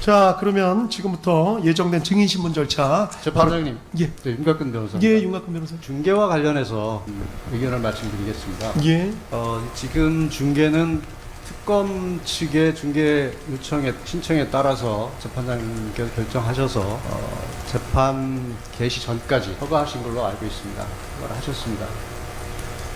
자, 그러면 지금부터 예정된 증인신문 절차. 재판장님, 예. 네, 윤곽근 변호사. 예, 윤곽근 변호사. 중계와 관련해서 의견을 말씀드리겠습니다. 예. 지금 중계는 특검 측의 중계 신청에 따라서 재판장님께서 결정하셔서 재판 개시 전까지 허가하신 걸로 알고 있습니다. 허가를 하셨습니다.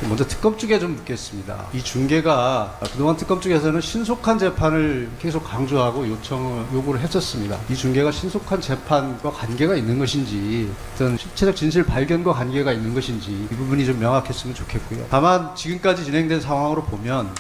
먼저 특검 쪽에 좀 묻겠습니다. 이 중계가 그동안 특검 쪽에서는 신속한 재판을 계속 강조하고 요구를 했었습니다. 이 중계가 신속한 재판과 관계가 있는 것인지, 어떤 실체적 진실 발견과 관계가 있는 것인지 이 부분이 좀 명확했으면 좋겠고요. 다만 지금까지 진행된 상황으로 보면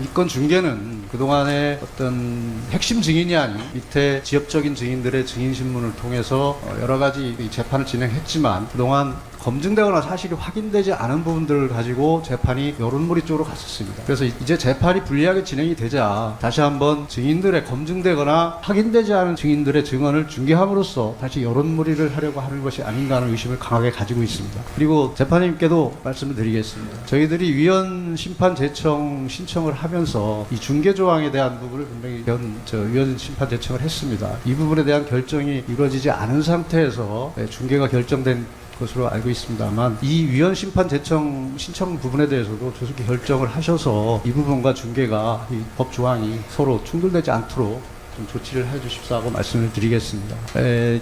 이 건 중계는 그동안의 어떤 핵심 증인이 아닌 밑에 지역적인 증인들의 증인 신문을 통해서 여러 가지 이 재판을 진행했지만 그동안 검증되거나 사실이 확인되지 않은 부분들을 가지고 재판이 여론몰이 쪽으로 갔었습니다. 그래서 이제 재판이 불리하게 진행이 되자 다시 한번 증인들의 검증되거나 확인되지 않은 증인들의 증언을 중개함으로써 다시 여론몰이를 하려고 하는 것이 아닌가 하는 의심을 강하게 가지고 있습니다. 그리고 재판님께도 말씀을 드리겠습니다. 저희들이 위헌 심판 제청 신청을 하면서 이 중개 조항에 대한 부분을 분명히 위헌 심판 제청을 했습니다. 이 부분에 대한 결정이 이루어지지 않은 상태에서 중개가 결정된 것으로 알고 있습니다만, 이 위헌 심판 제청 신청 부분에 대해서도 조속히 결정을 하셔서 이 부분과 중개가 이 법 조항이 서로 충돌되지 않도록 좀 조치를 해 주십사고 말씀을 드리겠습니다.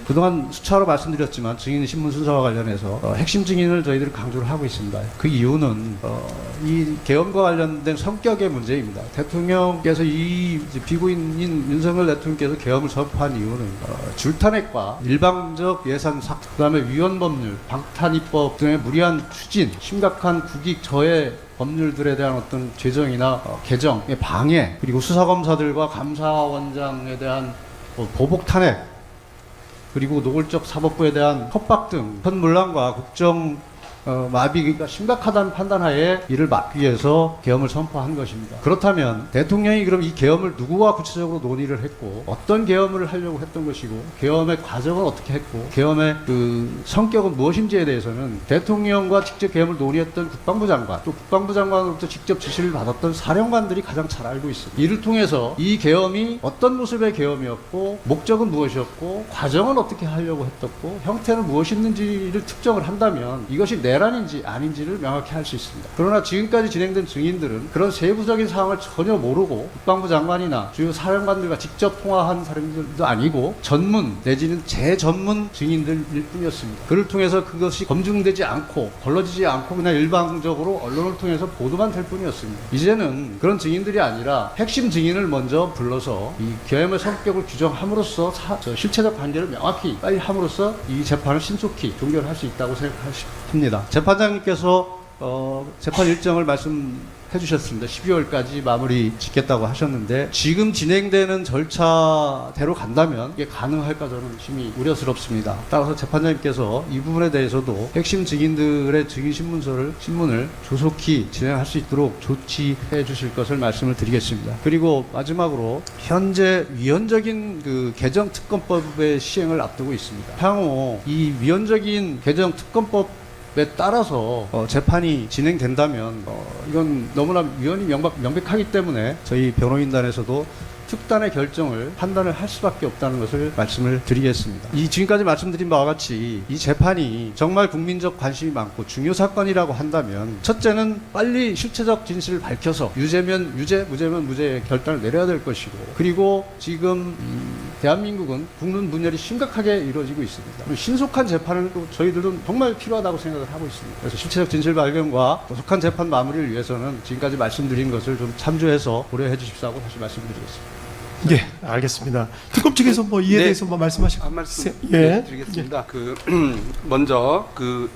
그동안 수차로 말씀드렸지만 증인 신문 순서와 관련해서 핵심 증인을 저희들이 강조를 하고 있습니다. 그 이유는 이 계엄과 관련된 성격의 문제입니다. 대통령께서 이 피고인인 윤석열 대통령께서 계엄을 선포한 이유는 줄탄핵과 일방적 예산삭, 그다음에 위헌법률, 방탄입법 등의 무리한 추진, 심각한 국익 저해 법률들에 대한 어떤 제정이나 개정의 방해, 그리고 수사검사들과 감사원장에 대한 보복 탄핵, 그리고 노골적 사법부에 대한 협박 등 현문란과 국정 마비가 심각하다는 판단하에 이를 막기 위해서 계엄을 선포한 것입니다. 그렇다면 대통령이 그럼 이 계엄을 누구와 구체적으로 논의를 했고 어떤 계엄을 하려고 했던 것이고 계엄의 과정은 어떻게 했고 계엄의 그 성격은 무엇인지에 대해서는 대통령과 직접 계엄을 논의했던 국방부 장관, 또 국방부 장관으로부터 직접 지시를 받았던 사령관들이 가장 잘 알고 있습니다. 이를 통해서 이 계엄이 어떤 모습의 계엄이었고 목적은 무엇이었고 과정은 어떻게 하려고 했었고 형태는 무엇이었는지를 특정을 한다면 이것이 내란인지 아닌지를 명확히 할 수 있습니다. 그러나 지금까지 진행된 증인들은 그런 세부적인 상황을 전혀 모르고 국방부 장관이나 주요 사령관들과 직접 통화한 사람들도 아니고 전문 내지는 재전문 증인들일 뿐이었습니다. 그를 통해서 그것이 검증되지 않고 걸러지지 않고 그냥 일방적으로 언론을 통해서 보도만 될 뿐이었습니다. 이제는 그런 증인들이 아니라 핵심 증인을 먼저 불러서 이 계엄의 성격을 규정함으로써 실체적 관계를 명확히 빨리 함으로써 이 재판을 신속히 종결할 수 있다고 생각합니다. 재판장님께서 재판 일정을 말씀해 주셨습니다. 12월까지 마무리 짓겠다고 하셨는데 지금 진행되는 절차대로 간다면 이게 가능할까 저는 심히 우려스럽습니다. 따라서 재판장님께서 이 부분에 대해서도 핵심 증인들의 증인 신문을 조속히 진행할 수 있도록 조치해 주실 것을 말씀을 드리겠습니다. 그리고 마지막으로 현재 위헌적인 그 개정 특검법의 시행을 앞두고 있습니다. 향후 이 위헌적인 개정 특검법 에 따라서 재판이 진행된다면 이건 너무나 위헌이 명백하기 때문에 저희 변호인단에서도 특단의 결정을 판단을 할 수밖에 없다는 것을 말씀을 드리겠습니다. 이 지금까지 말씀드린 바와 같이 이 재판이 정말 국민적 관심이 많고 중요 사건이라고 한다면 첫째는 빨리 실체적 진실을 밝혀서 유죄면 유죄, 무죄면 무죄의 결단을 내려야 될 것이고, 그리고 지금 대한민국은 국론 분열이 심각하게 이루어지고 있습니다. 그리고 신속한 재판을 또 저희들은 정말 필요하다고 생각을 하고 있습니다. 그래서 실체적 진실 발견과 조속한 재판 마무리를 위해서는 지금까지 말씀드린 것을 좀 참조해서 고려해 주십사고 다시 말씀드리겠습니다. 예, 알겠습니다. 특검 측에서 뭐 이에 대해서 뭐 말씀하시고. 한 말씀 예. 드리겠습니다. 먼저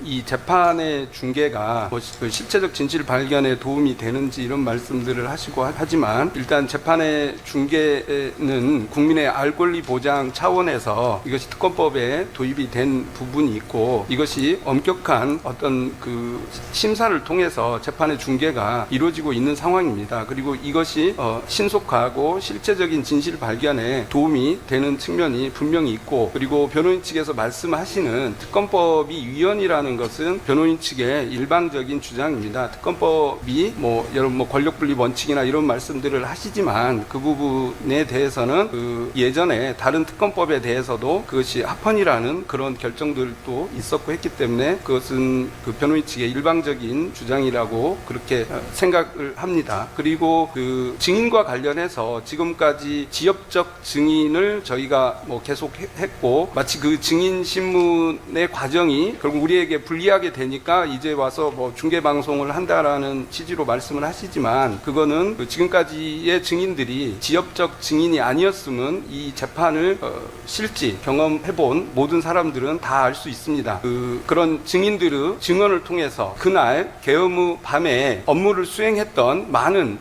이 재판의 중계가 그 실체적 진실 발견에 도움이 되는지 이런 말씀들을 하시고 하지만, 일단 재판의 중계는 국민의 알 권리 보장 차원에서 이것이 특검법에 도입이 된 부분이 있고, 이것이 엄격한 어떤 그 심사를 통해서 재판의 중계가 이루어지고 있는 상황입니다. 그리고 이것이 신속하고 실체적인 진실 발견에 도움이 되는 측면이 분명히 있고, 그리고 변호인 측에서 말씀하시는 특검법이 위헌이라는 것은 변호인 측의 일방적인 주장입니다. 특검법이 여러 권력 분립 원칙이나 이런 말씀들을 하시지만 그 부분에 대해서는 그 예전에 다른 특검법에 대해서도 그것이 합헌이라는 그런 결정들도 있었고 했기 때문에 그것은 그 변호인 측의 일방적인 주장이라고 그렇게 생각을 합니다. 그리고 그 증인과 관련해서 지금까지 지역적 증인을 저희가 계속 했고, 마치 그 증인 신문의 과정이 결국 우리에게 불리하게 되니까 이제 와서 중계 방송을 한다라는 취지로 말씀을 하시지만, 그거는 그 지금까지의 증인들이 지역적 증인이 아니었으면 이 재판을 실제 경험해본 모든 사람들은 다 알 수 있습니다. 그런 증인들의 증언을 통해서 그날 계엄 후 밤에 업무를 수행했던 많은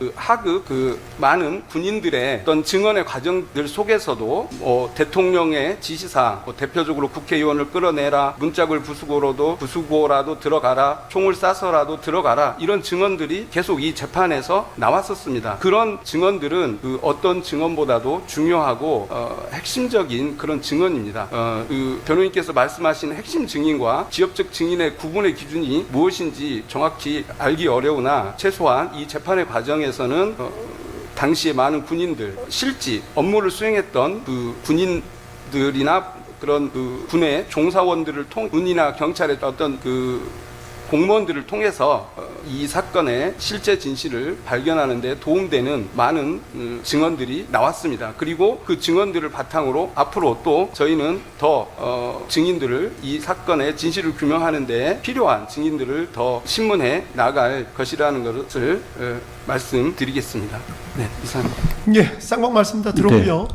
많은 군인들의 어떤 증언의 과정들 속에서도 대통령의 지시사항, 대표적으로 국회의원을 끌어내라, 문짝을 부수고라도 들어가라, 총을 쏴서라도 들어가라, 이런 증언들이 계속 이 재판에서 나왔었습니다. 그런 증언들은 그 어떤 증언보다도 중요하고 핵심적인 그런 증언입니다. 그 변호인께서 말씀하신 핵심 증인과 지역적 증인의 구분의 기준이 무엇인지 정확히 알기 어려우나 최소한 이 재판의 과정에서는 당시에 많은 군인들, 실제 업무를 수행했던 그 군인들이나 그런 그 군의 종사원들을 군이나 경찰의 어떤 그 공무원들을 통해서 이 사건의 실제 진실을 발견하는 데 도움되는 많은 증언들이 나왔습니다. 그리고 그 증언들을 바탕으로 앞으로 또 저희는 더 증인들을, 이 사건의 진실을 규명하는 데 필요한 증인들을 더 신문해 나갈 것이라는 것을 말씀드리겠습니다. 네, 이상입니다. 예, 쌍방 말씀 다 들었고요.